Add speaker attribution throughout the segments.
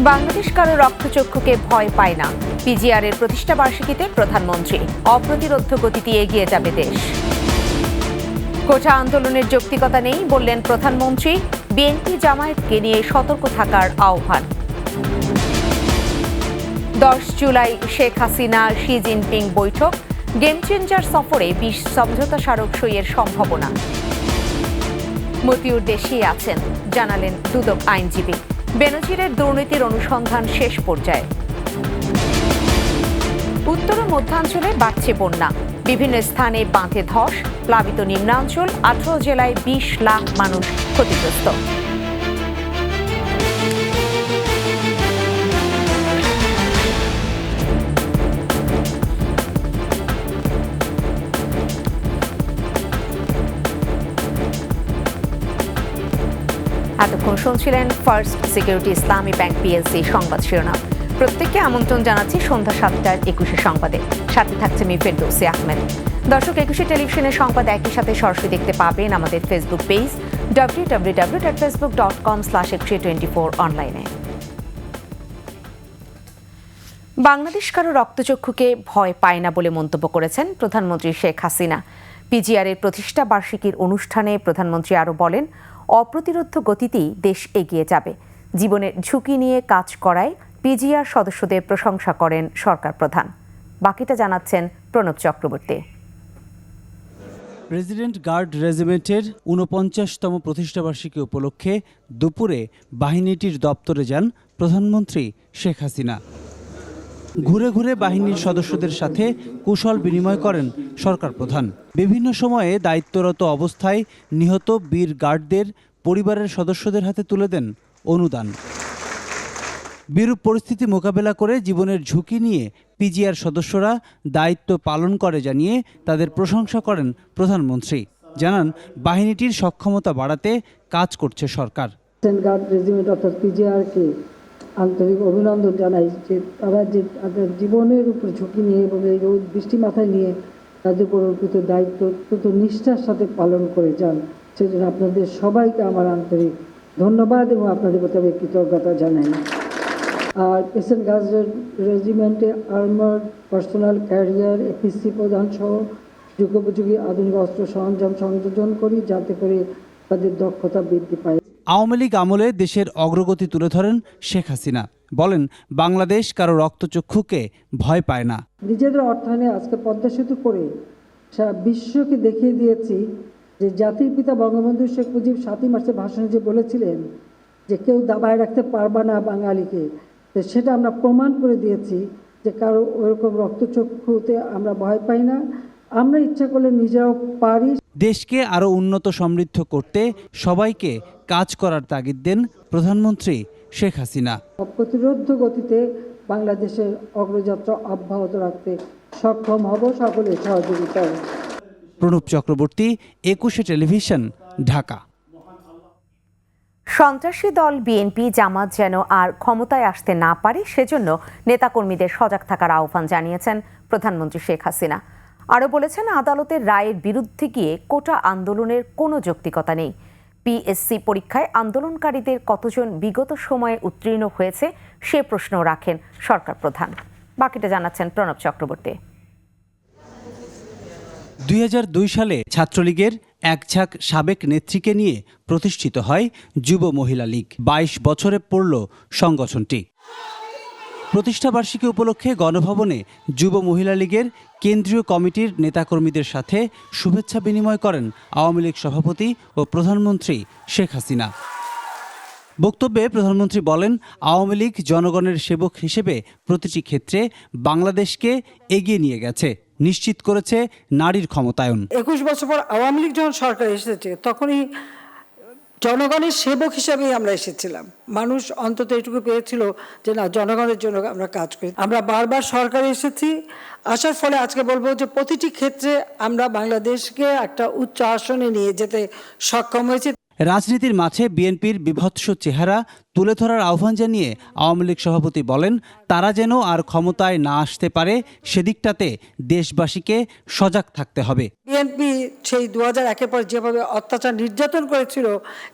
Speaker 1: বাংলাদেশ কারো রক্তচক্ষুকে ভয় পায় না। পিজিআরের প্রতিষ্ঠা বার্ষিকীতে প্রধানমন্ত্রী, অপ্রতিরোধ্য গতিতে এগিয়ে যাবে দেশ। কোটা আন্দোলনের যৌক্তিকতা নেই বললেন প্রধানমন্ত্রী। বিএনপি জামায়াতকে নিয়ে সতর্ক থাকার আহ্বান। 10 জুলাই শেখ হাসিনা শি জিনপিং বৈঠক, গেম চেঞ্জার সফরে 20 সমঝোতা স্মারক সইয়ের সম্ভাবনা। মতিউর দেশেই আছেন, জানালেন দুদক আইনজীবী। বেনজিরের দুর্নীতির অনুসন্ধান শেষ পর্যায়ে। উত্তর ও মধ্যাঞ্চলে বাড়ছে বন্যা, বিভিন্ন স্থানে বাঁধে ধস, প্লাবিত নিম্নাঞ্চল, 18 জেলায় 20 লাখ মানুষ ক্ষতিগ্রস্ত। এতক্ষণ শুনছিলেন ফার্স্ট সিকিউরিটি ইসলামী ব্যাংক পিএলসি সংবাদ শিরোনাম। প্রত্যেককে আমন্ত্রণ জানাচ্ছি সন্ধ্যা 7টার 21 সংবাদে। সাথে থাকছে আমি ফেরদৌসী আহমেদ। দর্শক, 21 টেলিভিশনের সংবাদ একই সাথে সরাসরি দেখতে পাবেন আমাদের ফেসবুক পেজ www.facebook.com/2124 অনলাইনে। বাংলাদেশ কারো রক্তচক্ষুকে ভয় পায় না বলে মন্তব্য করেছেন প্রধানমন্ত্রী শেখ হাসিনা। পিজিআরের প্রতিষ্ঠা বার্ষিকীর অনুষ্ঠানে প্রধানমন্ত্রী আরও বলেন, অপ্রতিরোধ্য গতিতেই দেশ এগিয়ে যাবে। জীবনের ঝুঁকি নিয়ে কাজ করায় পিজিআর সদস্যদের প্রশংসা করেন সরকার প্রধান। বাকিটা জানাচ্ছেন প্রণব চক্রবর্তী।
Speaker 2: প্রেসিডেন্ট গার্ড রেজিমেন্টের 49তম প্রতিষ্ঠাবার্ষিকী উপলক্ষে দুপুরে বাহিনীটির দপ্তরে যান প্রধানমন্ত্রী শেখ হাসিনা। ঘুরে ঘুরে বাহিনীর সদস্যদের সাথে কুশল বিনিময় করেন সরকার প্রধান। বিভিন্ন সময়ে দায়িত্বরত অবস্থায় নিহত বীর গার্ডদের পরিবারের সদস্যদের হাতে তুলে দেন অনুদান। বিরূপ পরিস্থিতি মোকাবেলা করে জীবনের ঝুঁকি নিয়ে পিজিআর সদস্যরা দায়িত্ব পালন করে জানিয়ে তাদের প্রশংসা করেন প্রধানমন্ত্রী। জানান, বাহিনীটির সক্ষমতা বাড়াতে কাজ করছে সরকার।
Speaker 3: গার্ড রেজিমেন্ট অর্থাৎ পিজিআরকে আন্তরিক অভিনন্দন জানাই যে তারা যে তাদের জীবনের উপর ঝুঁকি নিয়ে এবং এই রোদ বৃষ্টি মাথায় নিয়ে তাদের উপর অর্পিত দায়িত্ব অত্যন্ত নিষ্ঠার সাথে পালন করে যান। সেজন্য আপনাদের সবাইকে আমার আন্তরিক ধন্যবাদ এবং আপনাদের প্রতি আমি কৃতজ্ঞতা জানাই। আর প্রেসিডেন্ট গার্ড রেজিমেন্টে আর্মার্ড পার্সোনাল ক্যারিয়ার এপিসি প্রদান সহ যুগোপযোগী আধুনিক অস্ত্র সরঞ্জাম সংযোজন করি, যাতে করে তাদের দক্ষতা বৃদ্ধি পায়।
Speaker 2: আওয়ামী লীগ আমলে দেশের অগ্রগতি তুলে ধরেন শেখ হাসিনা। বলেন, বাংলাদেশ কারো রক্তচক্ষুকে ভয় পায় না।
Speaker 3: নিজেদের অর্থায়নে আজকে পদ্মা সেতু করে সারা বিশ্বকে দেখিয়ে দিয়েছি যে জাতির পিতা বঙ্গবন্ধু শেখ মুজিব 7ই মার্চের ভাষণে যে বলেছিলেন যে কেউ দাবায় রাখতে পারবা না বাঙালিকে, তো সেটা আমরা প্রমাণ করে দিয়েছি যে কারো ওরকম রক্তচক্ষুতে আমরা ভয় পাই না। আমরা ইচ্ছা করলে নিজেরাও পারি।
Speaker 2: দেশকে আরও উন্নত সমৃদ্ধ করতে সবাইকে কাজ করার তাগিদ দেন প্রধানমন্ত্রী শেখ হাসিনা।
Speaker 3: অপ্রতিরোধ্য গতিতে বাংলাদেশের অগ্রযাত্রা অব্যাহত রাখতে সক্ষম হব সকলের সহযোগিতায়।
Speaker 2: প্রণব চক্রবর্তী, 21 টেলিভিশন, ঢাকা।
Speaker 1: সন্ত্রাসী দল বিএনপি জামাত যেন আর ক্ষমতায় আসতে না পারে, সেজন্য নেতাকর্মীদের সজাগ থাকার আহ্বান জানিয়েছেন প্রধানমন্ত্রী শেখ হাসিনা। আরও বলেছেন, আদালতের রায়ের বিরুদ্ধে গিয়ে কোটা আন্দোলনের কোনো যৌক্তিকতা নেই। পিএসসি পরীক্ষায় আন্দোলনকারীদের কতজন বিগত সময়ে উত্তীর্ণ হয়েছে সে প্রশ্ন রাখেন সরকার প্রধান। বাকিটা জানাচ্ছেন প্রণব চক্রবর্তী।
Speaker 2: 2002 সালে ছাত্রলীগের এক ঝাঁক সাবেক নেত্রীকে নিয়ে প্রতিষ্ঠিত হয় যুব মহিলা লীগ। 22 বছরে পড়ল সংগঠনটি। প্রতিষ্ঠাবার্ষিকী উপলক্ষে গণভবনে যুব মহিলা লীগের কেন্দ্রীয় কমিটির নেতাকর্মীদের সাথে শুভেচ্ছা বিনিময় করেন আওয়ামী লীগ সভাপতি ও প্রধানমন্ত্রী শেখ হাসিনা। বক্তব্যে প্রধানমন্ত্রী বলেন, আওয়ামী লীগ জনগণের সেবক হিসেবে প্রতিটি ক্ষেত্রে বাংলাদেশকে এগিয়ে নিয়ে গেছে, নিশ্চিত করেছে নারীর ক্ষমতায়ন।
Speaker 3: 21 বছর পর আওয়ামী লীগ যখন সরকার এসেছে তখনই জনগণের সেবক হিসাবেই আমরা এসেছিলাম। মানুষ অন্তত এটুকু পেয়েছিল যে না, জনগণের জন্য আমরা কাজ করি। আমরা বারবার সরকারে এসেছি, আসার ফলে আজকে বলবো যে প্রতিটি ক্ষেত্রে আমরা বাংলাদেশকে একটা উচ্চ আসনে নিয়ে যেতে সক্ষম হয়েছি।
Speaker 2: রাজনীতির মাঠে বিএনপির বিভৎস চেহারা তুলে ধরার আহ্বান জানিয়ে আওয়ামী লীগ সভাপতি বলেন, তারা যেন আর ক্ষমতায় না আসতে পারে সেদিকটাতে দেশবাসীকে সজাগ থাকতে হবে।
Speaker 3: বিএনপি সেই 2001-এর পর যেভাবে অত্যাচার নির্যাতন করেছিল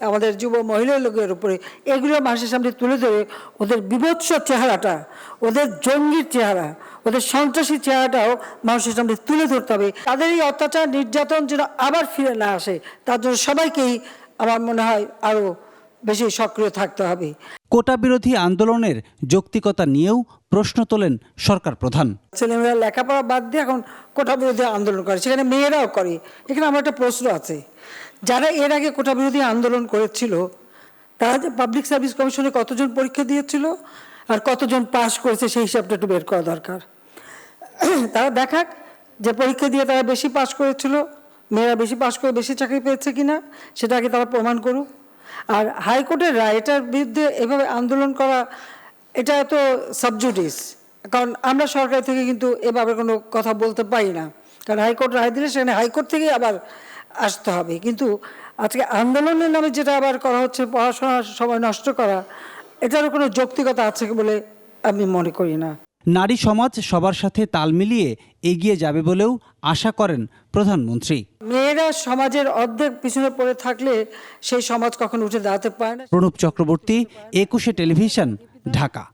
Speaker 3: আমাদের যুব মহিলা লোকের উপরে, এগুলো মানুষের সামনে তুলে ধরে ওদের বিভৎস চেহারাটা, ওদের জঙ্গির চেহারা, ওদের সন্ত্রাসী চেহারাটাও মানুষের সামনে তুলে ধরতে হবে। তাদের এই অত্যাচার নির্যাতন যেন আবার ফিরে না আসে, তার জন্য সবাইকেই আমার মনে হয় আরও বেশি সক্রিয় থাকতে হবে।
Speaker 2: কোটা বিরোধী আন্দোলনের যৌক্তিকতা নিয়েও প্রশ্ন তোলেন সরকার প্রধান।
Speaker 3: ছেলেমেয়েরা লেখাপড়া বাদ দিয়ে এখন কোটা বিরোধী আন্দোলন করে, সেখানে মেয়েরাও করে। এখানে আমার একটা প্রশ্ন আছে, যারা এর আগে কোটা বিরোধী আন্দোলন করেছিল তারা যে পাবলিক সার্ভিস কমিশনে কতজন পরীক্ষা দিয়েছিল আর কতজন পাশ করেছে সেই হিসাবটা একটু বের করা দরকার। তারা দেখাক যে পরীক্ষা দিয়ে তারা বেশি পাশ করেছিল, মেয়েরা বেশি পাশ করে বেশি চাকরি পেয়েছে কিনা, সেটা আগে তারা প্রমাণ করুক। আর হাইকোর্টের রায়, এটার বিরুদ্ধে এভাবে আন্দোলন করা, এটা তো সাবজুডিস, কারণ আমরা সরকার থেকে কিন্তু এভাবে কোনো কথা বলতে পারি না, কারণ হাইকোর্ট রায় দিলে সেখানে হাইকোর্ট থেকেই আবার আসতে হবে। কিন্তু আজকে আন্দোলনের নামে যেটা আবার করা হচ্ছে, পড়াশোনার সময় নষ্ট করা, এটারও কোনো যৌক্তিকতা আছে বলে আমি মনে করি না।
Speaker 2: নারী সমাজ সবার সাথে তাল মিলিয়ে এগিয়ে যাবে বলেও আশা করেন প্রধানমন্ত্রী।
Speaker 3: মেয়েরা সমাজের অর্ধেক পিছনে পড়ে থাকলে সেই সমাজ কখনো উঠে দাঁড়াতে পারে না।
Speaker 2: প্রণব চক্রবর্তী, 21 টেলিভিশন, ঢাকা।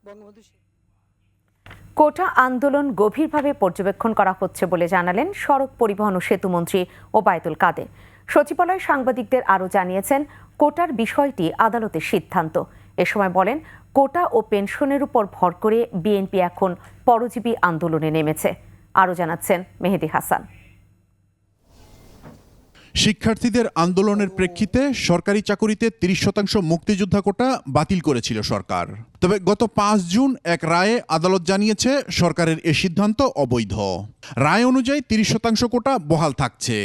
Speaker 1: কোটা আন্দোলন গভীরভাবে পর্যবেক্ষণ করা হচ্ছে বলে জানালেন সড়ক পরিবহন ও সেতুমন্ত্রী ওবায়দুল কাদের। সচিবালয় সাংবাদিকদের আরও জানিয়েছেন, কোটার বিষয়টি আদালতের সিদ্ধান্ত। এ সময় বলেন, কোটা ও পেনশনের উপর ভর করে বিএনপি এখন পরজীবী আন্দোলনে নেমেছে। আরও জানাচ্ছেন মেহেদী হাসান।
Speaker 4: শিক্ষার্থীদের আন্দোলনের প্রেক্ষিতে সরকারি চাকুরিতে 30% মুক্তিযোদ্ধা কোটা বাতিল করেছিল সরকার। তবে গত 5 জুন এক রায়ে আদালত জানিয়েছে সরকারের এ সিদ্ধান্ত অবৈধ। রায় অনুযায়ী 30% কোটা বহাল থাকছে।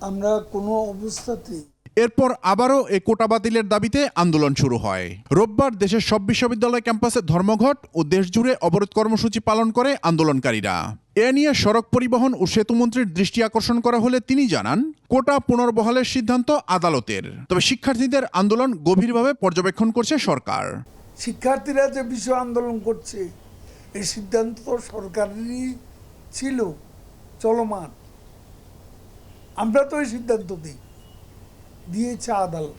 Speaker 5: আমরা কোনো অবস্থাতেই
Speaker 4: এরপর আবারও এ কোটা বাতিলের দাবিতে আন্দোলন শুরু হয়। রোববার দেশের সব বিশ্ববিদ্যালয় ক্যাম্পাসে ধর্মঘট ও দেশজুড়ে অবরোধ কর্মসূচি পালন করে আন্দোলনকারীরা। এ নিয়ে সড়ক পরিবহন ও সেতুমন্ত্রীর দৃষ্টি আকর্ষণ করা হলে তিনি জানান, কোটা পুনর্বহালের সিদ্ধান্ত আদালতের, তবে শিক্ষার্থীদের আন্দোলন গভীরভাবে পর্যবেক্ষণ করছে সরকার।
Speaker 5: শিক্ষার্থীরা যে বিষয় আন্দোলন করছে, এই সিদ্ধান্ত তো সরকারেরই ছিল, চলমান। আমরা তো এই সিদ্ধান্ত দিয়েছে আদালত।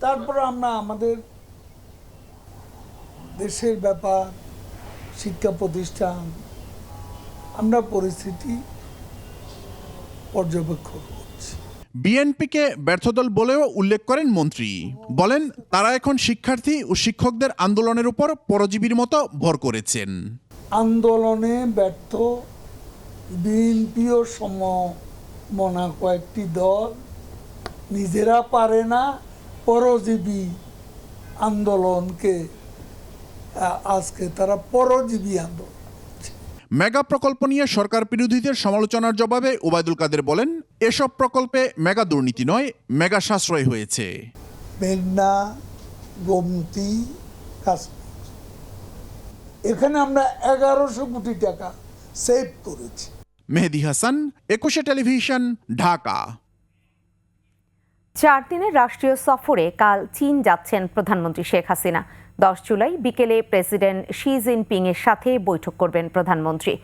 Speaker 5: তারপর আমরা আমাদের দেশের ব্যাপার, শিক্ষা প্রতিষ্ঠান, আমরা পরিস্থিতি পর্যবেক্ষণ করছি।
Speaker 4: বিএনপিকে ব্যর্থদল বলেও উল্লেখ করেন মন্ত্রী। বলেন, তারা এখন শিক্ষার্থী ও শিক্ষকদের আন্দোলনের উপর পরজীবীর মতো ভর করেছেন।
Speaker 5: আন্দোলনে ব্যর্থ বিএনপিও সমমনা কয়েকটি দল নিজেরা পারে না, পরজীবী আন্দোলনকে আজকে তারা পরজীবী আন্দোলন।
Speaker 4: মেগা প্রকল্প নিয়ে সরকার বিরোধীদের সমালোচনার জবাবে ওবায়দুল কাদের বলেন, এসব প্রকল্পে মেগা দুর্নীতি নয়, মেগা সাশ্রয় হয়েছে।
Speaker 5: মেঘনা, গোমতী, কাশ্মীর, এখানে আমরা 1100 কোটি টাকা সেভ করেছি।
Speaker 4: মেহেদী হাসান, 21 টেলিভিশন, ঢাকা।
Speaker 1: 4 দিনের রাষ্ট্রীয় সফরে কাল চীন যাচ্ছেন প্রধানমন্ত্রী শেখ হাসিনা। 10 জুলাই বিকেলে প্রেসিডেন্ট শি জিনপিং এর সাথে বৈঠক করবেন প্রধানমন্ত্রী।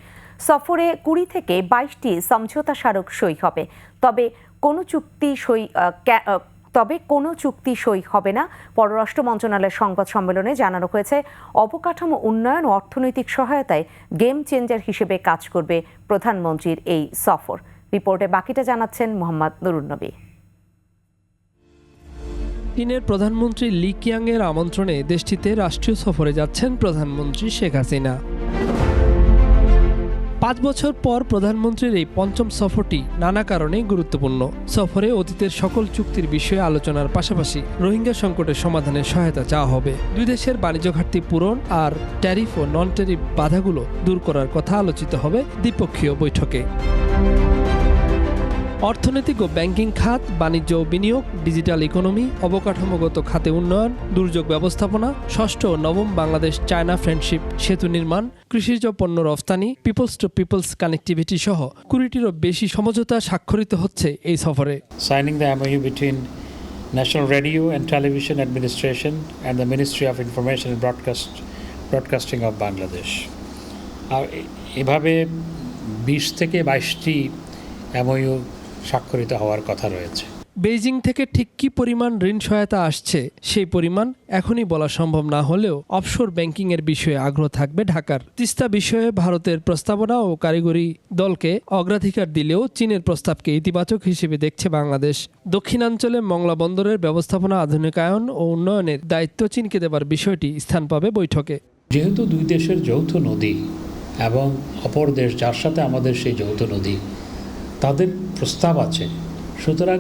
Speaker 1: সফরে 20 থেকে 22টি সমঝোতা স্মারক সই হবে, তবে কোনো চুক্তি সই হবে না। পররাষ্ট্র মন্ত্রণালয়ের সংবাদ সম্মেলনে জানানো হয়েছে, অবকাঠামো উন্নয়ন ও অর্থনৈতিক সহায়তায় গেম চেঞ্জার হিসেবে কাজ করবে প্রধানমন্ত্রীর এই সফর। রিপোর্টে বাকিটা জানাচ্ছেন মোহাম্মদ নুরুন নবী।
Speaker 6: চীনের প্রধানমন্ত্রী লি কিয়াংয়ের আমন্ত্রণে দেশটিতে রাষ্ট্রীয় সফরে যাচ্ছেন প্রধানমন্ত্রী শেখ হাসিনা। 5 বছর পর প্রধানমন্ত্রীর এই 5ম সফরটি নানা কারণে গুরুত্বপূর্ণ। সফরে অতীতের সকল চুক্তির বিষয়ে আলোচনার পাশাপাশি রোহিঙ্গা সংকটের সমাধানে সহায়তা চাওয়া হবে। দুই দেশের বাণিজ্য ঘাটতি পূরণ আর ট্যারিফ ও নন ট্যারিফ বাধাগুলো দূর করার কথা আলোচিত হবে দ্বিপক্ষীয় বৈঠকে। অর্থনৈতিক ও ব্যাংকিং খাত, বাণিজ্য ও বিনিয়োগ, ডিজিটাল ইকোনমি, অবকাঠামোগত খাতে উন্নয়ন, দুর্যোগ ব্যবস্থাপনা, ষষ্ঠ ও নবম বাংলাদেশ চায়না ফ্রেন্ডশিপ সেতু নির্মাণ, কৃষিজ পণ্য রফতানি, পিপলস টু পিপলস কানেক্টিভিটি সহ 20টিরও বেশি সমঝোতা স্বাক্ষরিত হচ্ছে এই সফরে।
Speaker 7: Signing the MOU between National Radio and Television Administration and the Ministry of Information and Broadcasting of Bangladesh. আর এভাবে 20 থেকে 22টি MOU স্বাক্ষরিত হওয়ার কথা রয়েছে।
Speaker 6: বেইজিং থেকে ঠিক কী পরিমাণ ঋণ সহায়তা আসছে সেই পরিমাণ এখনই বলা সম্ভব না হলেও অফশোর ব্যাংকিংয়ের বিষয়ে আগ্রহ থাকবে ঢাকার। তিস্তা বিষয়ে ভারতের প্রস্তাবনা ও কারিগরি দলকে অগ্রাধিকার দিলেও চীনের প্রস্তাবকে ইতিবাচক হিসেবে দেখছে বাংলাদেশ। দক্ষিণাঞ্চলে মংলা বন্দরের ব্যবস্থাপনা আধুনিকায়ন ও উন্নয়নের দায়িত্ব চীনকে দেবার বিষয়টি স্থান পাবে বৈঠকে।
Speaker 7: যেহেতু দুই দেশের যৌথ নদী এবং অপর দেশ যার সাথে আমাদের সেই যৌথ নদী, তাদের প্রস্তাব আছে, সুতরাং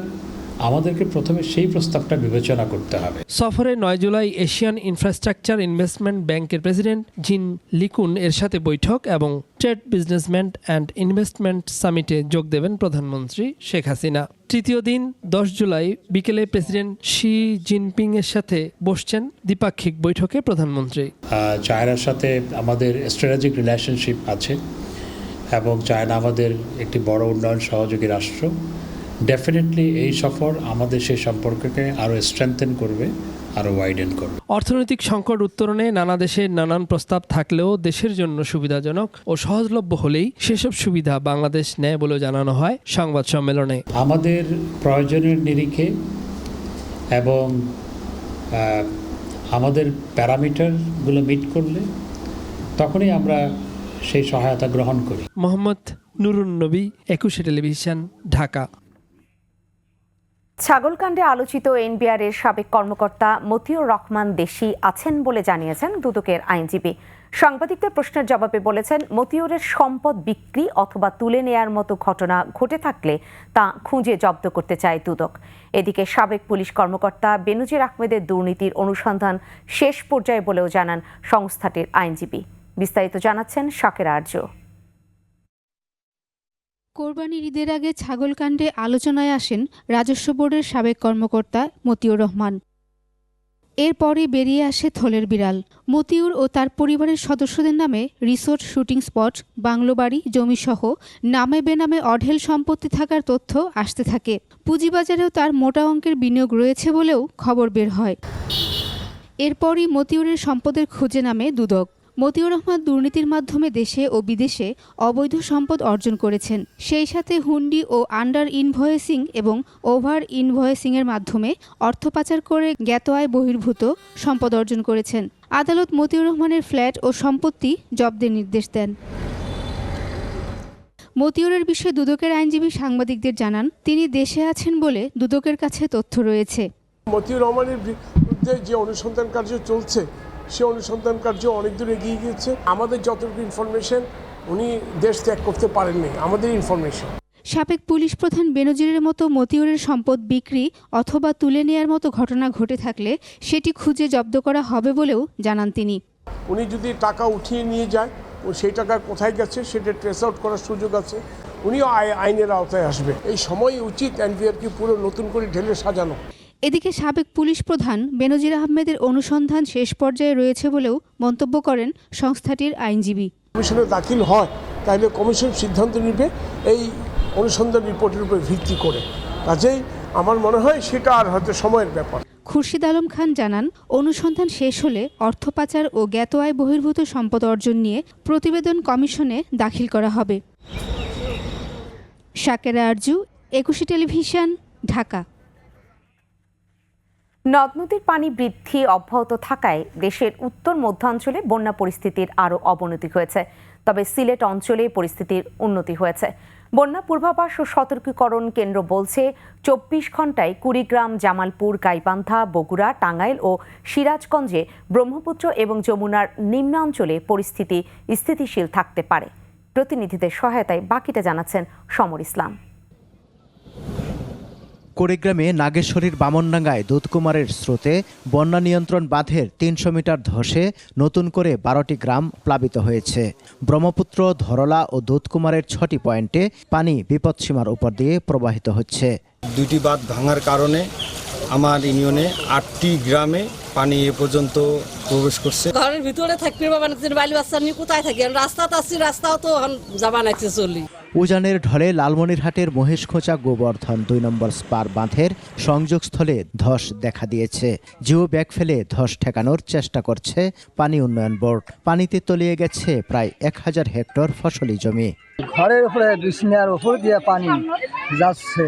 Speaker 7: আমাদেরকে প্রথমে সেই প্রস্তাবটা বিবেচনা করতে হবে।
Speaker 6: সফরে 9 জুলাই এশিয়ান ইনফ্রাস্ট্রাকচার ইনভেস্টমেন্ট ব্যাংকের প্রেসিডেন্ট জিন লিকুন এর সাথে বৈঠক এবং ট্রেড বিজনেসমেন্ট অ্যান্ড ইনভেস্টমেন্ট সামিটে যোগ দেবেন প্রধানমন্ত্রী শেখ হাসিনা। তৃতীয় দিন 10 জুলাই বিকেলে প্রেসিডেন্ট শি জিনপিং এর সাথে বসছেন দ্বিপাক্ষিক বৈঠকে প্রধানমন্ত্রী।
Speaker 7: চায়নার সাথে আমাদের স্ট্র্যাটেজিক রিলেশনশিপ আছে এবং চায়না আমাদের একটি বড় উন্নয়ন সহযোগী রাষ্ট্র। ডেফিনেটলি এই সফর আমাদের সেই সম্পর্ককে আরও স্ট্রেংথেন করবে, আরও ওয়াইডেন করবে।
Speaker 6: অর্থনৈতিক সংকট উত্তরণে নানা দেশের নানান প্রস্তাব থাকলেও দেশের জন্য সুবিধাজনক ও সহজলভ্য হলেই সেসব সুবিধা বাংলাদেশ নেয় বলে জানানো হয় সংবাদ সম্মেলনে।
Speaker 7: আমাদের প্রয়োজনের নিরিখে এবং আমাদের প্যারামিটারগুলো মিট করলে তখনই আমরা সেই সহায়তা গ্রহণ করি।
Speaker 6: মোহাম্মদ নুরুন নবী, 21 টেলিভিশন, ঢাকা।
Speaker 1: ছাগলকাণ্ডে আলোচিত এনবিআর এর সাবেক কর্মকর্তা মতিউর রহমান দেশি আছেন বলে জানিয়েছেন দুদকের আইনজীবী। সাংবাদিকদের প্রশ্নের জবাবে বলেছেন, মতিউরের সম্পদ বিক্রি অথবা তুলে নেয়ার মতো ঘটনা ঘটে থাকলে তা খুঁজে জব্দ করতে চায় দুদক। এদিকে সাবেক পুলিশ কর্মকর্তা বেনজির আহমেদের দুর্নীতির অনুসন্ধান শেষ পর্যায়ে বলেও জানান সংস্থাটির আইনজীবী। বিস্তারিত জানাচ্ছেন শাকের আরজু।
Speaker 8: কোরবানির ঈদের আগে ছাগলকাণ্ডে আলোচনায় আসেন রাজস্ব বোর্ডের সাবেক কর্মকর্তা মতিউর রহমান। এরপরই বেরিয়ে আসে থলের বিড়াল। মতিউর ও তার পরিবারের সদস্যদের নামে রিসোর্ট, শুটিং স্পট, বাংলো বাড়ি, জমিসহ নামে বেনামে অঢেল সম্পত্তি থাকার তথ্য আসতে থাকে। পুঁজিবাজারেও তার মোটা অঙ্কের বিনিয়োগ রয়েছে বলেও খবর বের হয়। এরপরই মতিউরের সম্পদের খোঁজে নামে দুদক। মতিউর রহমান দুর্নীতির মাধ্যমে দেশে ও বিদেশে অবৈধ সম্পদ অর্জন করেছেন। সেই সাথে হুন্ডি ও আন্ডার ইনভয়েসিং এবং ওভার ইনভয়েসিংয়ের মাধ্যমে অর্থ পাচার করে জ্ঞাত আয় বহির্ভূত সম্পদ অর্জন করেছেন। আদালত মতিউর রহমানের ফ্ল্যাট ও সম্পত্তি জব্দের নির্দেশ দেন। মতিউরের বিষয়ে দুদকের আইনজীবী সাংবাদিকদের জানান, তিনি দেশে আছেন বলে দুদকের কাছে তথ্য রয়েছে।
Speaker 9: মতিউর রহমানের বিরুদ্ধে যে অনুসন্ধান কার্য চলছে, সে অনুসন্ধান কার্য অনেক দূর এগিয়ে গিয়েছে। আমাদের যতটুকু ইনফরমেশন, উনি দেশ ত্যাগ করতে পারেননি, আমাদের ইনফরমেশন।
Speaker 8: সাবেক পুলিশ প্রধান বেনজিরের মতো মতিউরের সম্পদ বিক্রি অথবা তুলে নেয়ার মতো ঘটনা ঘটে থাকলে সেটি খুঁজে জব্দ করা হবে বলেও জানান তিনি।
Speaker 9: উনি যদি টাকা উঠিয়ে নিয়ে যায় ও সেই টাকা কোথায় গেছে সেটা ট্রেস আউট করার সুযোগ আছে। উনিও আইনের আওতায় আসবে। এই সময় উচিত এনবিআরকে পুরো নতুন করে ঢেলে সাজানো।
Speaker 8: এদিকে সাবেক পুলিশ প্রধান বেনজির আহমেদের অনুসন্ধান শেষ পর্যায়ে রয়েছে বলেও মন্তব্য করেন সংস্থাটির আইনজীবী।
Speaker 9: কমিশনে দাখিল হয় তাহলে কমিশন সিদ্ধান্ত নেবে এই অনুসন্ধান রিপোর্টের উপর ভিত্তি করে। কাজেই আমার মনে হয় সেটা আর হয়তো সময়ের ব্যাপার।
Speaker 8: খুরশিদ আলম খান জানান, অনুসন্ধান শেষ হলে অর্থ পাচার ও জ্ঞাত আয় বহির্ভূত সম্পদ অর্জন নিয়ে প্রতিবেদন কমিশনে দাখিল করা হবে। শাকেরা আরজু, 21 টেলিভিশন, ঢাকা।
Speaker 1: নদ নদীর পানি বৃদ্ধি অব্যাহত থাকায় দেশের উত্তর মধ্যাঞ্চলে বন্যা পরিস্থিতির আরও অবনতি হয়েছে। তবে সিলেট অঞ্চলে পরিস্থিতির উন্নতি হয়েছে। বন্যা পূর্বাভাস ও সতর্কীকরণ কেন্দ্র বলছে, 24 ঘন্টায় কুড়িগ্রাম, জামালপুর, গাইবান্ধা, বগুড়া, টাঙ্গাইল ও সিরাজগঞ্জে ব্রহ্মপুত্র এবং যমুনার নিম্নাঞ্চলে পরিস্থিতি স্থিতিশীল থাকতে পারে। প্রতিনিধিদের সহায়তায় বাকিটা জানাচ্ছেন সমর ইসলাম।
Speaker 10: কুড়িগ্রামে নাগেশ্বরীর বামনডাঙ্গায় দুধকুমারের স্রোতে বন্যা নিয়ন্ত্রণ বাঁধের ৩০০ মিটার ধসে নতুন করে ১২টি গ্রাম প্লাবিত হয়েছে। ব্রহ্মপুত্র, ধরলা ও দুধকুমারের ৬টি পয়েন্টে পানি বিপদসীমার উপর দিয়ে প্রবাহিত হচ্ছে।
Speaker 11: ২টি বাঁধ ভাঙার কারণে আমার ইউনিয়নে ৮টি গ্রামে পানি এ পর্যন্ত প্রবেশ করছে।
Speaker 12: ঘরের ভিতরে থাকতে বাবা বালি বাচ্চা নিয়ে কোথায় থাকি, রাস্তাতে আসছি, রাস্তাও তো যাবা নাকছে চলি।
Speaker 10: উজানের ঢলে লালমনিরহাটের মহেশখোঁচা গোবর্ধন ২ নম্বর স্পার বাঁধের সংযোগস্থলে ধস দেখা দিয়েছে। জিও ব্যাগ ফেলে ধস ঠেকানোর চেষ্টা করছে পানি উন্নয়ন বোর্ড। পানিতে তলিয়ে গেছে প্রায় ১,০০০ হেক্টর ফসলি জমি।
Speaker 3: ঘরের উপরে বিছনার উপর দিয়ে পানি যাচ্ছে।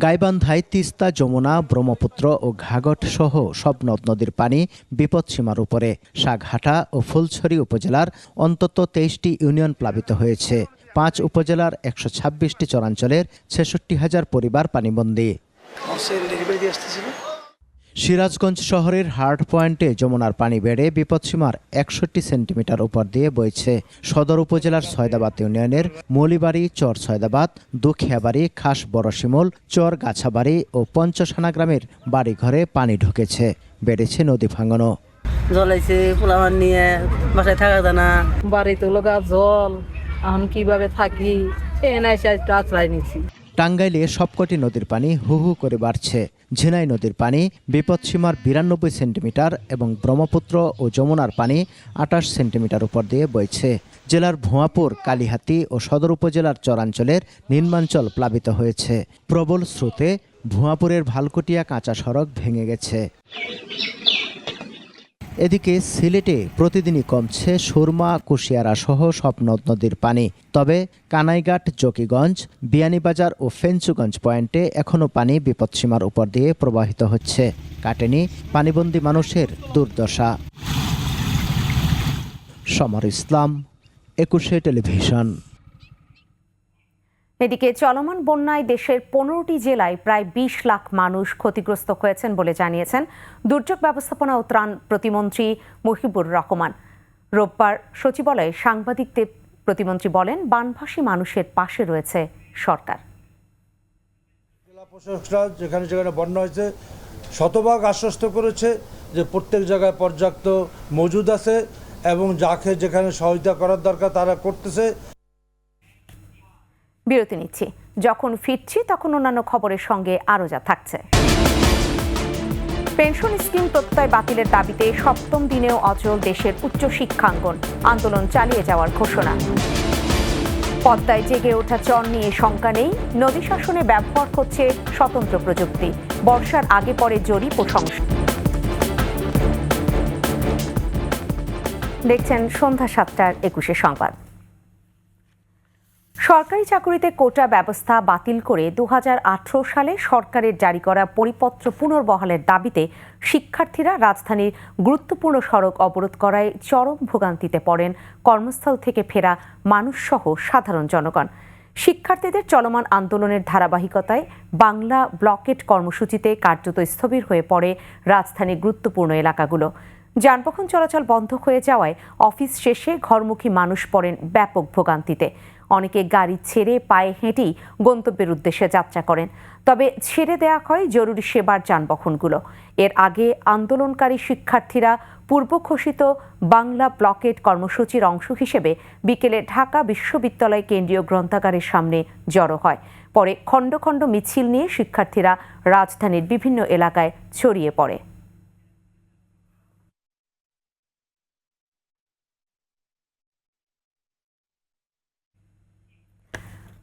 Speaker 10: গাইবান্ধায় তিস্তা, যমুনা, ব্রহ্মপুত্র ও ঘাঘট সহ সব নদ নদীর পানি বিপদসীমার উপরে। সাগহাটা ও ফুলছড়ি উপজেলার অন্তত ২৩টি ইউনিয়ন প্লাবিত হয়েছে। ৫ উপজেলার ১২৬টি চরাঞ্চলের ৬৬,০০০ পরিবার পানিবন্দী। সিরাজগঞ্জ শহরের হার্ড পয়েন্টে যমুনার পানি বেড়ে বিপদসীমার ৬১ সেন্টিমিটার উপর দিয়ে বইছে। সদর উপজেলার সয়দাবাদ ইউনিয়নের মৌলিবাড়ি, চর সয়দাবাদ, দুখিয়াবাড়ি, খাস বড়শিমুল, চর গাছাবাড়ি ও পঞ্চসানা গ্রামের বাড়িঘরে পানি ঢুকেছে। বেড়েছে নদী ভাঙনও।
Speaker 12: জলাইছে পোলামান নিয়ে বাসায় থাকা যায় না, বাড়িতে লগা জল, এখন কিভাবে থাকি আশ্রয় নিচ্ছি।
Speaker 10: টাঙ্গাইলে সবকটি নদীর পানি হু হু করে বাড়ছে। ঝিনাই নদীর পানি বিপদসীমার ৯২ সেন্টিমিটার এবং ব্রহ্মপুত্র ও যমুনার পানি ২৮ সেন্টিমিটার উপর দিয়ে বইছে। জেলার ভুয়াপুর, কালিহাতী ও সদর উপজেলার চরাঞ্চলের নিম্নাঞ্চল প্লাবিত হয়েছে। প্রবল স্রোতে ভুয়াপুরের ভালকুটিয়া কাঁচা সড়ক ভেঙে গেছে। এদিকে সিলেটে প্রতিদিনই কমছে সুরমা, কুশিয়ারা সহ সব নদ নদীর পানি। তবে কানাইঘাট, জকিগঞ্জ, বিয়ানীবাজার ও ফেঞ্চুগঞ্জ পয়েন্টে এখনও পানি বিপদসীমার উপর দিয়ে প্রবাহিত হচ্ছে। কাটেনি পানিবন্দী মানুষের দুর্দশা। সমর ইসলাম, ২১শে টেলিভিশন।
Speaker 1: এদিকে চলমান বন্যায় দেশের ১৫টি জেলায় প্রায় ২০ লাখ মানুষ ক্ষতিগ্রস্ত হয়েছেন বলে জানিয়েছেন দুর্যোগ ব্যবস্থাপনা ও ত্রাণ প্রতিমন্ত্রী মহিবুর রহমান। রোববার সচিবালয়ে সাংবাদিকদের প্রতিমন্ত্রী বলেন, বানভাসী মানুষের পাশে রয়েছে সরকার।
Speaker 13: জেলা প্রশাসকরা যেখানে যেখানে বন্যা হয়েছে শতভাগ আশ্বস্ত করেছে যে প্রত্যেক জায়গায় পর্যাপ্ত মজুদ আছে এবং যাকে যেখানে সহায়তা করার দরকার তারা করতেছে।
Speaker 1: বিরতি নিচ্ছি, যখন ফিরছি তখন অন্যান্য খবরের সঙ্গে আরও যা থাকছে। পেনশন স্কিম প্রত্যয় বাতিলের দাবিতে ৭ম দিনেও অচল দেশের উচ্চ শিক্ষাঙ্গন, আন্দোলন চালিয়ে যাওয়ার ঘোষণা। পদ্মায় জেগে ওঠা চর নিয়ে শঙ্কা নেই, নদী শাসনে ব্যবহার হচ্ছে স্বতন্ত্র প্রযুক্তি, বর্ষার আগে পরে জরিপ ও সংস্কার। দেখছেন সন্ধ্যা ৭টার ২১শে সংবাদ। সরকারি চাকুরিতে কোটা ব্যবস্থা বাতিল করে ২০১৮ সালে সরকারের জারি করা পরিপত্র পুনর্বহালের দাবিতে শিক্ষার্থীরা রাজধানীর গুরুত্বপূর্ণ সড়ক অবরোধ করায় চরম ভোগান্তিতে পড়েন কর্মস্থল থেকে ফেরা মানুষসহ সাধারণ জনগণ। শিক্ষার্থীদের চলমান আন্দোলনের ধারাবাহিকতায় বাংলা ব্লকেট কর্মসূচিতে কার্যত স্থবির হয়ে পড়ে রাজধানীর গুরুত্বপূর্ণ এলাকাগুলো। যানবাহন চলাচল বন্ধ হয়ে যাওয়ায় অফিস শেষে ঘরমুখী মানুষ পড়েন ব্যাপক ভোগান্তিতে। অনেকে গাড়ি ছেড়ে পায়ে হেঁটেই গন্তব্যের উদ্দেশ্যে যাত্রা করেন। তবে ছেড়ে দেওয়া হয় জরুরি সেবার যানবাহনগুলো। এর আগে আন্দোলনকারী শিক্ষার্থীরা পূর্ব ঘোষিত বাংলা ব্লকেট কর্মসূচির অংশ হিসেবে বিকেলে ঢাকা বিশ্ববিদ্যালয় কেন্দ্রীয় গ্রন্থাগারের সামনে জড়ো হয়। পরে খণ্ড খণ্ড মিছিল নিয়ে শিক্ষার্থীরা রাজধানীর বিভিন্ন এলাকায় ছড়িয়ে পড়ে।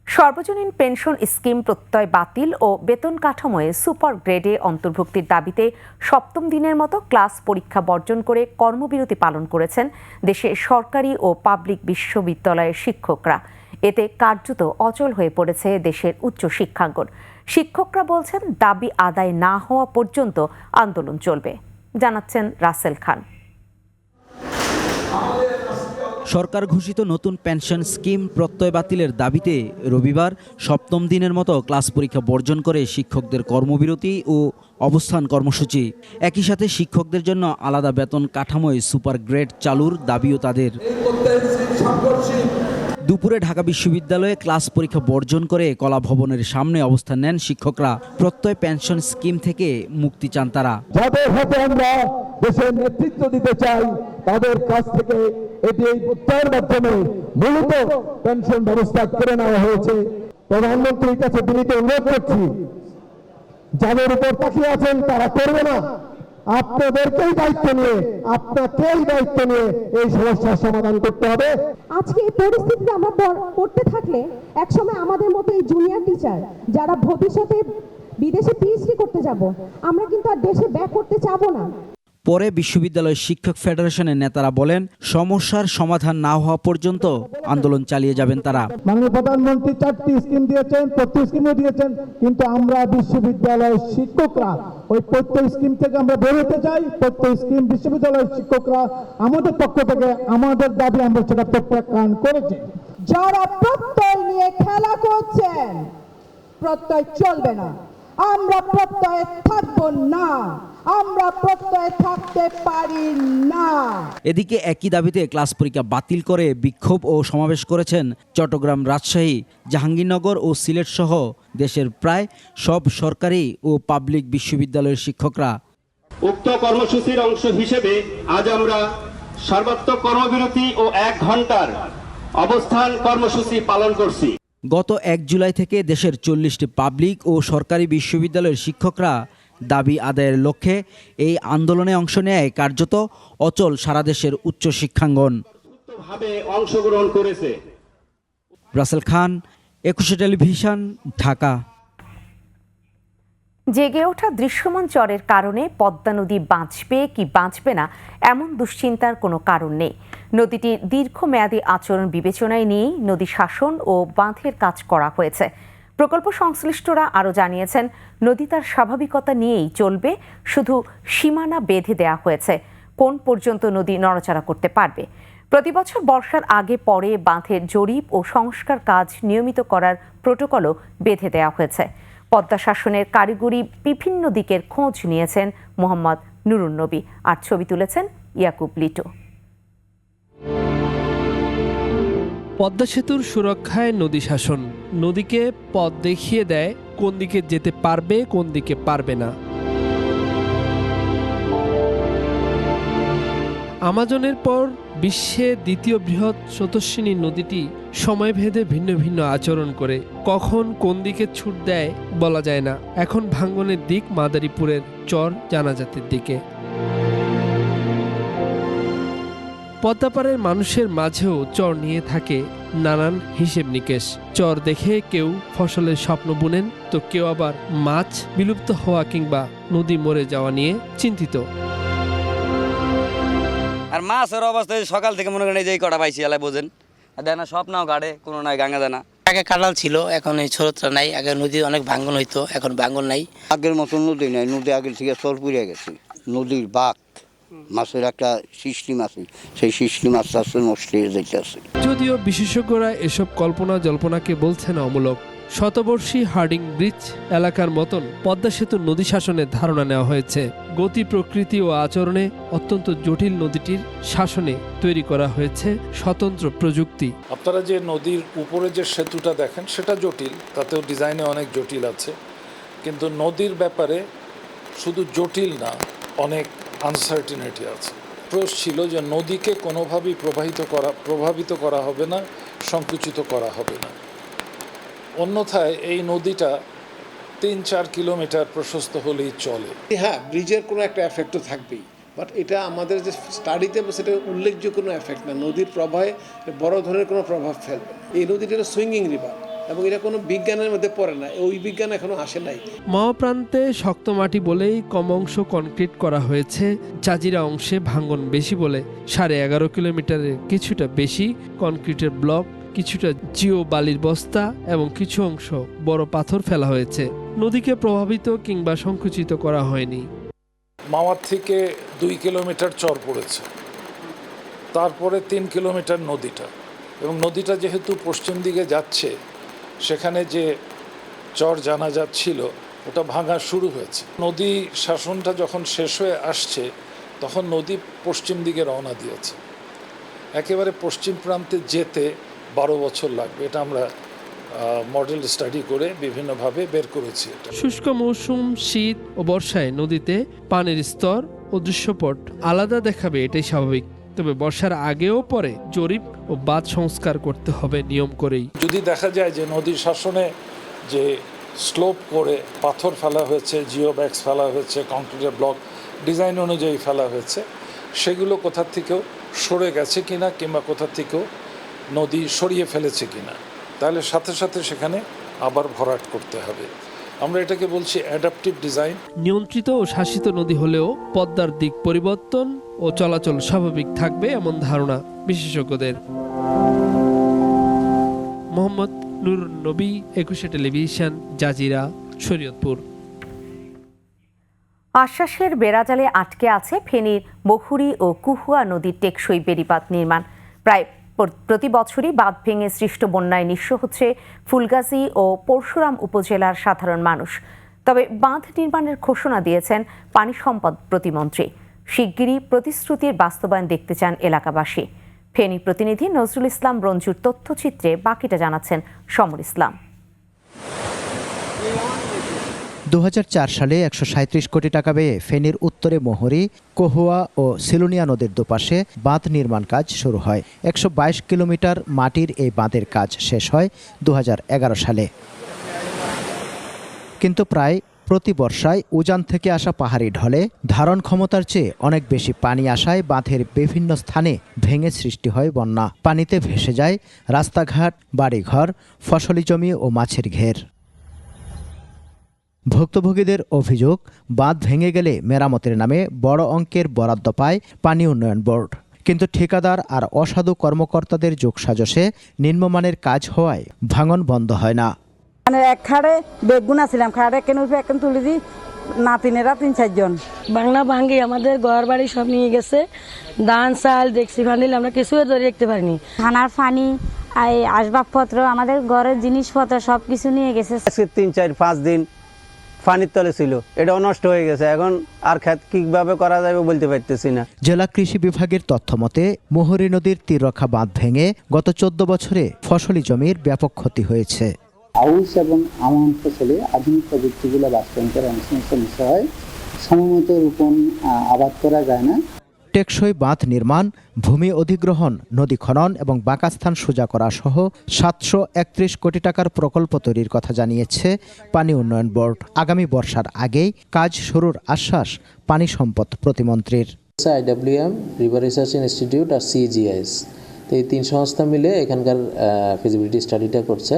Speaker 1: সর্বজনীন পেনশন স্কিম প্রত্যয় বাতিল ও বেতন কাঠামোয় সুপার গ্রেডে অন্তর্ভুক্তির দাবিতে ৭ম দিনের মতো ক্লাস পরীক্ষা বর্জন করে কর্মবিরতি পালন করেছেন দেশের সরকারি ও পাবলিক বিশ্ববিদ্যালয়ের শিক্ষকরা। এতে কার্যত অচল হয়ে পড়েছে দেশের উচ্চ শিক্ষাঙ্গন। শিক্ষকরা বলছেন, দাবি আদায় না হওয়া পর্যন্ত আন্দোলন চলবে। জানাচ্ছেন রাসেল খান।
Speaker 2: সরকার ঘোষিত নতুন পেনশন স্কিম প্রত্যয় বাতিলের দাবিতে রবিবার ৭ম দিনের মতো ক্লাস পরীক্ষা বর্জন করে শিক্ষকদের কর্মবিরতি ও অবস্থান কর্মসূচি। একই সাথে শিক্ষকদের জন্য আলাদা বেতন কাঠামোয় সুপার গ্রেড চালুর দাবিও তাদের। দুপুরে ঢাকা বিশ্ববিদ্যালয়ে ক্লাস পরীক্ষা বর্জন করে কলা ভবনের সামনে অবস্থান নেন শিক্ষকরা। প্রত্যয় পেনশন স্কিম থেকে মুক্তি চান তারা।
Speaker 14: যাদের হাতে আমরা দেশের নেতৃত্ব দিতে চাই তাদের কাছ থেকে এটি এই প্রত্যয়ের মাধ্যমে মূলত পেনশন ব্যবস্থা করে নেওয়া হয়েছে। প্রধানমন্ত্রীর কাছে বিনীত অনুরোধ করছি, যাদের উপর তাকিয়ে আছেন তারা করবে না, আপনাকেই দায়িত্ব নিয়ে এই সমস্যার সমাধান করতে হবে।
Speaker 15: আজকে এই পরিস্থিতিতে আমরা পড়তে থাকলে একসময় আমাদের মতো এই জুনিয়র টিচার যারা ভবিষ্যতে বিদেশে পিএইচডি করতে যাব, আমরা কিন্তু আর দেশে ব্যাক করতে চাবো না।
Speaker 2: পরে বিশ্ববিদ্যালয় শিক্ষক ফেডারেশনের নেতারা বলেন, সমস্যার সমাধান না হওয়া পর্যন্ত আন্দোলন চালিয়ে যাবেন তারা।
Speaker 14: মাননীয় প্রধানমন্ত্রী 4টি স্কিম দিয়েছেন, প্রত্যয় স্কিমও দিয়েছেন, কিন্তু আমরা বিশ্ববিদ্যালয়ের শিক্ষকরা ওই প্রত্যয় স্কিম থেকে আমরা বের হতে চাই। প্রত্যয় স্কিম বিশ্ববিদ্যালয়ের শিক্ষকরা আমাদের পক্ষ থেকে আমাদের দাবি আমরা সেটা প্রত্যাখ্যান করেছি।
Speaker 15: যারা প্রত্যয় নিয়ে খেলা করছেন, প্রত্যয় চলবে না, আমরা প্রত্যয়ে থাকবো না, আমরা প্রত্যয়ে থাকতে পারি না।
Speaker 2: এদিকে একই দাবিতে ক্লাস পরীক্ষা বাতিল করে বিক্ষোভ ও সমাবেশ করেছেন চট্টগ্রাম, রাজশাহী, জাহাঙ্গীরনগর ও সিলেট সহ দেশের প্রায় সব সরকারি ও পাবলিক বিশ্ববিদ্যালয়ের শিক্ষকরা।
Speaker 16: উক্ত কর্মসূচির অংশ হিসেবে আজ আমরা সর্বাত্মক কর্মবিরতি ও 1 ঘন্টার অবস্থান কর্মসূচি পালন করছি।
Speaker 2: গত 1 জুলাই থেকে দেশের 40টি পাবলিক ও সরকারি বিশ্ববিদ্যালয়ের শিক্ষকরা দাবি আদায়ের লক্ষ্যে এই আন্দোলনে অংশ নেয় কার্যত অচল সারা দেশের উচ্চ শিক্ষাঙ্গন।
Speaker 16: অংশগ্রহণ করেছে।
Speaker 2: রাসেল খান, 21 টেলিভিশন, ঢাকা।
Speaker 1: জেগে ওঠা দৃশ্যমান জ্বরের কারণে পদ্মা নদী বাঁচবে কি বাঁচবে না এমন দুশ্চিন্তার কোনো কারণ নেই। নদীটির দীর্ঘমেয়াদী আচরণ বিবেচনায় নিয়েই নদী শাসন ও বাঁধের কাজ করা হয়েছে। প্রকল্প সংশ্লিষ্টরা আরও জানিয়েছেন, নদী তার স্বাভাবিকতা নিয়েই চলবে, শুধু সীমানা বেঁধে দেওয়া হয়েছে কোন পর্যন্ত নদী নড়াচড়া করতে পারবে। প্রতিবছর বর্ষার আগে পরে বাঁধের জরিপ ও সংস্কার কাজ নিয়মিত করার প্রটোকলও বেঁধে দেওয়া হয়েছে। পদ্মা শাসনের কারিগরি বিভিন্ন দিকের খোঁজ নিয়েছেন মোহাম্মদ নুরুন নবী, আর ছবি তুলেছেন ইয়াকুব লিটু।
Speaker 6: পদ্মা সেতুর সুরক্ষায় নদী শাসন নদীকে পথ দেখিয়ে দেয় কোন দিকে যেতে পারবে, কোন দিকে পারবে না। আমাজনের পর বিশ্বে দ্বিতীয় বৃহৎ স্রোতস্বিনী নদীটি সময়ভেদে ভিন্ন ভিন্ন আচরণ করে, কখন কোন দিকে ছুট দেয় বলা যায় না। এখন ভাঙ্গনের দিক মাদারীপুরের চর জানাজাতের দিকে। পদ্মাপাড়ের মানুষের মাঝেও চর নিয়ে থাকে নানান হিসেব নিকেশ। চর দেখে কেউ ফসলের স্বপ্ন বুনেন, তো কেউ আবার মাছ বিলুপ্ত হওয়া কিংবা নদী মরে যাওয়া নিয়ে চিন্তিত।
Speaker 17: আর মাছের অবস্থায় সকাল থেকে মনে করেন এই কটা পাইছি এলাই বোঝেন, দেয় না সব নাও গাড়ে, কোনো নাই গাঙ্গা দেয় না।
Speaker 12: আগে কাঁঠাল ছিল, এখন এই ছোটটা নাই। আগে নদী অনেক ভাঙ্গন হইতো, এখন ভাঙ্গন নাই।
Speaker 18: আগের মতো নদী নাই, নদী আগের থেকে চর পুড়ে গেছে। নদীর বাঘ মাছের একটা সিস্টেম আছে, সেই সিস্টেম আস্তে আস্তে নষ্ট হয়ে যাইতেছে।
Speaker 6: যদিও বিশেষজ্ঞরা এসব কল্পনা জল্পনাকে বলছেন অমূলক। শতবর্ষী হার্ডিং ব্রিজ এলাকার মতন পদ্মা সেতুর নদী শাসনের ধারণা নেওয়া হয়েছে। গতি, প্রকৃতি ও আচরণে অত্যন্ত জটিল নদীটির শাসনে তৈরি করা হয়েছে স্বতন্ত্র প্রযুক্তি।
Speaker 19: আপনারা যে নদীর উপরে যে সেতুটা দেখেন সেটা জটিল, তাতেও ডিজাইনে অনেক জটিল আছে, কিন্তু নদীর ব্যাপারে শুধু জটিল না, অনেক আনসার্টিনিটি আছে। প্রশ্ন ছিল যে নদীকে কোনোভাবেই প্রভাবিত করা হবে না, সংকুচিত করা হবে না। অন্যথায় এই নদীটা 3-4 কিলোমিটার প্রশস্ত হলেই চলে।
Speaker 9: হ্যাঁ, ব্রিজের কোনো একটা এফেক্টও থাকবেই, বাট এটা আমাদের যে স্টাডিতে সেটা উল্লেখযোগ্য কোনো এফেক্ট না। নদীর প্রবাহে বড় ধরনের কোনো প্রভাব ফেলবে। এই নদীটা সুইঙ্গিং রিভার এবং এটা কোনো বিজ্ঞানের মধ্যে পড়ে না, ওই বিজ্ঞান এখনো আসে নাই।
Speaker 6: মাওপ্রান্তে শক্ত মাটি বলেই কম অংশ কনক্রিট করা হয়েছে, জাজিরা অংশে ভাঙ্গন বেশি বলে 11.5 কিলোমিটারের কিছুটা বেশি কনক্রিটের ব্লক, কিছুটা জিও বালির বস্তা এবং কিছু অংশ বড় পাথর ফেলা হয়েছে। নদীকে প্রভাবিত কিংবা সংকুচিত করা হয়নি।
Speaker 19: মাওয়ার থেকে 2 কিলোমিটার চর পড়েছে, তারপরে 3 কিলোমিটার নদীটা, এবং নদীটা যেহেতু পশ্চিম দিকে যাচ্ছে, সেখানে যে চর জানা যাচ্ছিল ওটা ভাঙা শুরু হয়েছে। নদী শাসনটা যখন শেষ হয়ে আসছে তখন নদী পশ্চিম দিকে রওনা দিয়েছে। একেবারে পশ্চিম প্রান্তে যেতে 12 বছর লাগবে। এটা আমরা মডেল স্টাডি করে বিভিন্নভাবে বের করেছি। এটা
Speaker 6: শুষ্ক মৌসুম, শীত ও বর্ষায় নদীতে পানির স্তর ও দৃশ্যপট আলাদা দেখাবে, এটাই স্বাভাবিক। তবে বর্ষার আগেও পরে জরিপ ও বাঁধ সংস্কার করতে হবে নিয়ম করেই।
Speaker 19: যদি দেখা যায় যে নদীর শাসনে যে স্লোপ করে পাথর ফেলা হয়েছে, জিওব্যাক্স ফেলা হয়েছে, কংক্রিটের ব্লক ডিজাইন অনুযায়ী ফেলা হয়েছে, সেগুলো কোথা থেকেও সরে গেছে কিনা কিংবা কোথা থেকেও নদী সরিয়ে ফেলেছে কিনা, তাহলে সাথে সাথে সেখানে আবার ভরাট করতে হবে। আমরা এটাকে বলছি অ্যাডাপটিভ ডিজাইন।
Speaker 6: নিয়ন্ত্রিত ও শাসিত নদী হলেও পদ্মার দিক পরিবর্তন ও চলাচল স্বাভাবিক থাকবে এমন ধারণা বিশেষজ্ঞদের। মোহাম্মদ নুর নবী, 21 টেলিভিশন, জাজিরা, শরীয়তপুর।
Speaker 1: আশ্বাসের বেড়াজালে আটকে আছে ফেনীর মহুরী ও কুহুয়া নদীর টেকসই বেড়িবাঁধ নির্মাণ। প্রায় প্রতি বছরই বাঁধ ভেঙে সৃষ্ট বন্যায় নিঃস্ব হচ্ছে ফুলগাজী ও পরশুরাম উপজেলার সাধারণ মানুষ। তবে বাঁধ নির্মাণের ঘোষণা দিয়েছেন পানি সম্পদ প্রতিমন্ত্রী। শিগগিরই প্রতিশ্রুতির বাস্তবায়ন দেখতে চান এলাকাবাসী। ফেনী প্রতিনিধি নজরুল ইসলাম রঞ্জুর তথ্যচিত্রে বাকিটা জানাচ্ছেন সমর ইসলাম।
Speaker 10: 2004 সালে 137 কোটি টাকা ব্যয়ে ফেনীর উত্তরে মহুরী, কহুয়া ও সিলুনিয়া নদীর দুপাশে বাঁধ নির্মাণ কাজ শুরু হয়। 122 কিলোমিটার মাটির এই বাঁধের কাজ শেষ হয় 2011 সালে। কিন্তু প্রায় প্রতি বর্ষায় উজান থেকে আসা পাহাড়ি ঢলে ধারণ ক্ষমতার চেয়ে অনেক বেশি পানি আসায় বাঁধের বিভিন্ন স্থানে ভেঙে সৃষ্টি হয় বন্যা। পানিতে ভেসে যায় রাস্তাঘাট, বাড়িঘর, ফসলি জমি ও মাছের ঘের। ভুক্তভোগীদের অভিযোগ, বাঁধ ভেঙে গেলে মেরামতের নামে বড় অঙ্কের বরাদ্দ পায় পানি উন্নয়ন বোর্ড। কিন্তু ঠিকাদার আর অসাধু কর্মকর্তাদের যোগসাজশে নিম্নমানের কাজ হওয়ায় ভাঙন বন্ধ হয় না।
Speaker 12: এক খাড়ে বেগুন আসছিলাম, খাড়ে কেন এখন তুলে দিই নাতিনেরা 3-4 জন।
Speaker 20: বাংলা ভাঙ্গি আমাদের ঘর বাড়ি সব নিয়ে গেছে, ধান চাল দেখছি ফান্ডিল আমরা কিছুই ধরে রাখতে পারিনি।
Speaker 21: খানার পানি, আসবাবপত্র, আমাদের ঘরের জিনিসপত্র সব কিছু নিয়ে গেছে।
Speaker 22: 3-4-5 দিন পানির তলে ছিল, এটাও নষ্ট হয়ে গেছে। এখন আর ক্ষেত কিভাবে করা যাবে বলতে পারতেছি না।
Speaker 10: জেলা কৃষি বিভাগের তথ্য মতে মহুরী নদীর তীররক্ষা বাঁধ ভেঙে গত 14 বছরে ফসলি জমির ব্যাপক ক্ষতি হয়েছে।
Speaker 23: আউশ এবং আমন ফসলে আধুনিক প্রযুক্তিগুলো বাস্তবায়ন করার অনেক সমস্যা হয়, সময়মতো রোপণ আবাদ করা যায় না।
Speaker 10: টেকসই বাঁধ নির্মাণ, ভূমি অধিগ্রহণ, নদী খনন এবং বাঁকাস্থান সোজা করা সহ 731 কোটি টাকার প্রকল্প তৈরির কথা জানিয়েছে পানি উন্নয়ন বোর্ড। আগামী বর্ষার আগেই কাজ শুরুর আশ্বাস পানি সম্পদ প্রতিমন্ত্রীর।
Speaker 24: IWM, রিভার রিসার্চ ইনস্টিটিউট আর CGIS, তো এই 3 সংস্থা মিলে এখানকার ফিজিবিলিটি স্টাডিটা করছে।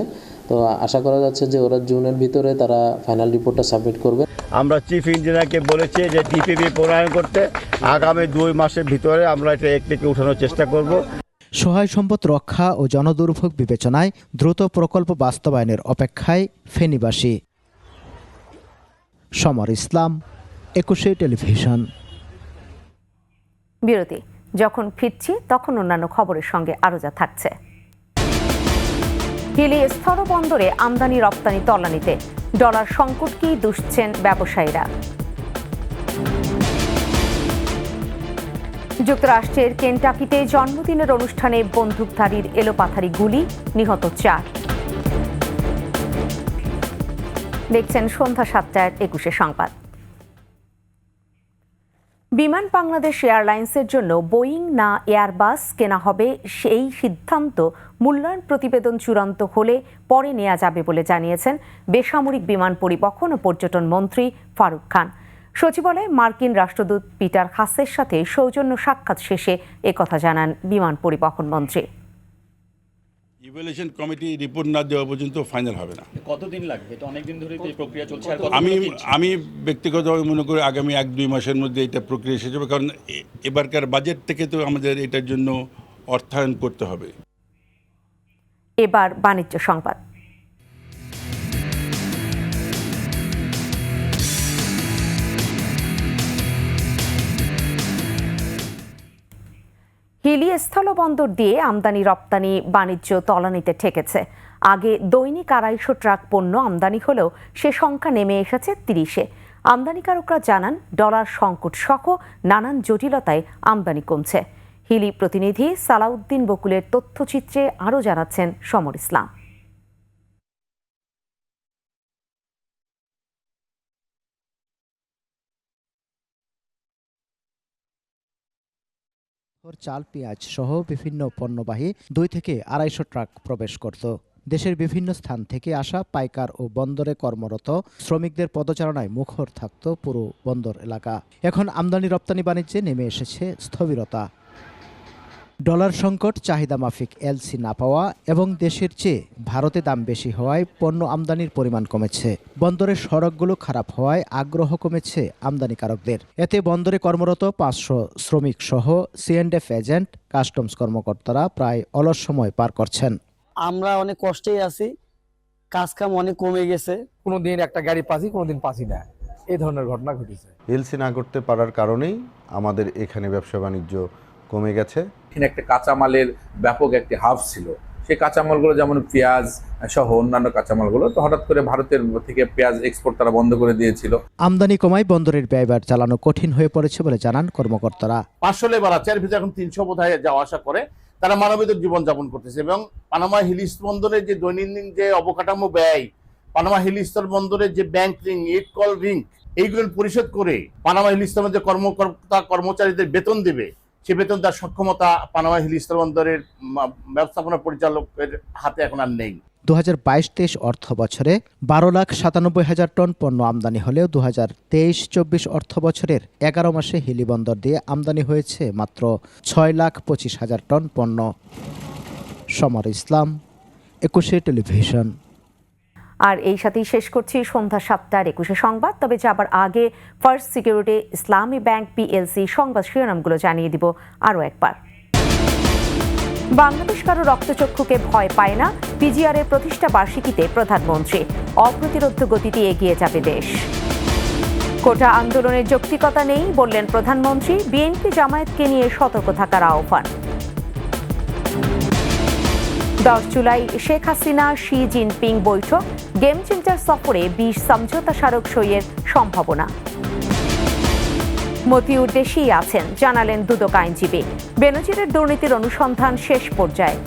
Speaker 24: তো আশা করা যাচ্ছে যে ওরা জুনের ভিতরে তারা ফাইনাল রিপোর্টটা সাবমিট করবে।
Speaker 25: আমরা চিফ ইঞ্জিনিয়ারকে বলেছি যে টিপিপি প্রণয়ন করতে আগামী 2 মাসের ভিতরে আমরা এটা একটিকে উঠানোর চেষ্টা করব।
Speaker 10: সহায় সম্পদ রক্ষা ও জনদুর্ভোগ বিবেচনায় দ্রুত প্রকল্প বাস্তবায়নের অপেক্ষায় ফেনীবাসী। সমর ইসলাম, 21 টেলিভিশন।
Speaker 1: বিরতি। যখন ফিরছি তখন অন্যান্য খবরের সঙ্গে আরো যা থাকছে। হিলি স্থলবন্দরে আমদানি রপ্তানি তলানিতে, ডলার সংকটকেই দুষছেন ব্যবসায়ীরা। যুক্তরাষ্ট্রের কেন্টাকিতে জন্মদিনের অনুষ্ঠানে বন্দুকধারীর এলোপাথারি গুলি, নিহত 4। দেখছেন সন্ধ্যা 7টায় 21 সংবাদ। বিমান বাংলাদেশ এয়ারলাইন্সের জন্য বোয়িং না এয়ারবাস কেনা হবে সেই সিদ্ধান্ত মূল্যায়ন প্রতিবেদন চূড়ান্ত হলে পরে নেওয়া যাবে বলে জানিয়েছেন বেসামরিক বিমান পরিবহন ও পর্যটন মন্ত্রী ফারুক খান। সচিবালয়ে মার্কিন রাষ্ট্রদূত পিটার হাসের সাথে সৌজন্য সাক্ষাৎ শেষে একথা জানান বিমান পরিবহন মন্ত্রী।
Speaker 26: ইভ্যালুয়েশন কমিটি রিপোর্ট না দেওয়া পর্যন্ত ফাইনাল হবে না।
Speaker 27: কতদিন লাগবে? এটা অনেক দিন ধরে এই প্রক্রিয়া চলছে।
Speaker 26: আমি ব্যক্তিগতভাবে মনে করি আগামী 1-2 মাসের মধ্যে এটা প্রক্রিয়া শেষ হবে, কারণ এবারকার বাজেট থেকে তো আমাদের এটার জন্য অর্থায়ন করতে হবে।
Speaker 1: এবার বাণিজ্য সংবাদ। হিলি স্থলবন্দর দিয়ে আমদানি রপ্তানি বাণিজ্য তলানিতে ঠেকেছে। আগে দৈনিক 250 ট্রাক পণ্য আমদানি হলেও সে সংখ্যা নেমে এসেছে 30-এ। আমদানিকারকরা জানান ডলার সংকট সহ নানান জটিলতায় আমদানি কমছে। হিলি প্রতিনিধি সালাউদ্দিন বকুলের তথ্যচিত্রে আরও জানাচ্ছেন সমর ইসলাম।
Speaker 10: চাল, পেঁয়াজ সহ বিভিন্ন পণ্যবাহী 2 থেকে 250 ট্রাক প্রবেশ করত। দেশের বিভিন্ন স্থান থেকে আসা পাইকার ও বন্দরে কর্মরত শ্রমিকদের পদচারণায় মুখর থাকত পুরো বন্দর এলাকা। এখন আমদানি রপ্তানি বাণিজ্যে নেমে এসেছে স্থবিরতা। ডলার সংকট, চাহিদা মাফিক এলসি না পাওয়া এবং দেশের চেয়ে ভারতে দাম বেশি হওয়ায় পণ্য আমদানির পরিমাণ কমেছে। বন্দরের সড়কগুলো খারাপ হওয়ায় আগ্রহ কমেছে আমদানিকারকদের। এতে বন্দরে কর্মরত 500 শ্রমিক সহ C&F এজেন্ট, কাস্টমস কর্মকর্তারা প্রায় অলস সময় পার করছেন।
Speaker 22: আমরা অনেক কষ্টেই আছি, কাজ কাম অনেক কমে গেছে।
Speaker 3: কোনোদিন একটা গাড়ি পাচ্ছি, কোনোদিন পাচ্ছি না, এই ধরনের ঘটনা ঘটেছে।
Speaker 4: এলসি না করতে পারার কারণেই আমাদের এখানে ব্যবসা বাণিজ্য কমে গেছে।
Speaker 5: এখানে একটা কাঁচামালের ব্যাপক একটি হাব ছিল, সেই কাঁচামালগুলো যেমন পেঁয়াজ সহ অন্যান্য কাঁচামালগুলো, তো হঠাৎ করে ভারতের থেকে পেঁয়াজ এক্সপোর্ট তারা বন্ধ করে দিয়েছিল।
Speaker 10: আমদানি কমায় বন্দরের ব্যয়ভার চালানো কঠিন হয়ে পড়েছে বলে জানান কর্মকর্তারা।
Speaker 7: 500 লেবার আছে, এর ভিতরে এখন 300 বোধহয় যাওয়া আসা করে, তারা মানবেতর জীবনযাপন করতেছে এবং পানামা হিলিস বন্দরের যে দৈনন্দিন যে অবকাঠামো ব্যয়, পানামা হিলিস্তর বন্দরের যে ব্যাংক ঋণ, ইট কল ঋণ, এইগুলো পরিশোধ করে পানামা হিলিস্তরের যে কর্মকর্তা কর্মচারীদের বেতন দেবে, সে বেতন তার সক্ষমতা পানামা হিলিস্তর বন্দরের ব্যবস্থাপনা পরিচালকের হাতে এখন আর নেই।
Speaker 10: 2022-23 অর্থ বছরে 12,97,000 টন পণ্য আমদানি হলেও 2023-24 অর্থ বছরের 11 মাসে হিলি বন্দর দিয়ে আমদানি হয়েছে মাত্র 6,25,000 টন পণ্য। সমর ইসলাম, 21 টেলিভিশন।
Speaker 1: আর এই সাথেই শেষ করছি সন্ধ্যা 7টার 21 সংবাদ। তবে যাবার আগে ফার্স্ট সিকিউরিটি ইসলামী ব্যাংক PLC সংবাদ শিরোনামগুলো জানিয়ে দিব আরও একবার। বাংলাদেশ কারো রক্তচক্ষুকে ভয় পায় না, PGR এর প্রতিষ্ঠা বার্ষিকীতে প্রধানমন্ত্রী। অপ্রতিরোধ গতিতে এগিয়ে যাবে দেশ। কোটা আন্দোলনের যৌক্তিকতা নেই বললেন প্রধানমন্ত্রী। বিএনপি জামায়াতকে নিয়ে সতর্ক থাকার আহ্বান। 10 জুলাই শেখ হাসিনা শি জিনপিং বৈঠক, গেম চেঞ্জার সফরে 20 সমঝোতা স্মারক সইয়ের সম্ভাবনা। মতিউর দেশেই আছেন, জানালেন দুদক আইনজীবী। বেনজিরের দুর্নীতির অনুসন্ধান শেষ পর্যায়ে।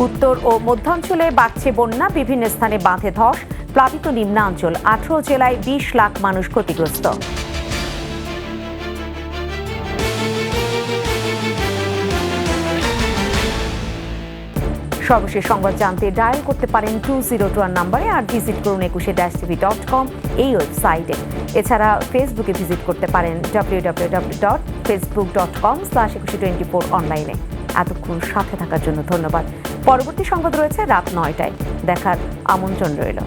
Speaker 1: উত্তর ও মধ্যাঞ্চলে বাড়ছে বন্যা, বিভিন্ন স্থানে বাঁধে ধস, প্লাবিত নিম্নাঞ্চল। 18 জেলায় 20 লাখ মানুষ ক্ষতিগ্রস্ত। সর্বশেষ সংবাদ জানতে ডায়াল করতে পারেন 2021 নম্বরে, আর ভিজিট করুন 21-tv.com এই ওয়েবসাইটে। এছাড়া ফেসবুকে ভিজিট করতে পারেন www.facebook.com/2124 অনলাইনে। এতক্ষণ সাথে থাকার জন্য ধন্যবাদ। পরবর্তী সংবাদ রয়েছে রাত 9টায়, দেখার আমন্ত্রণ রইল।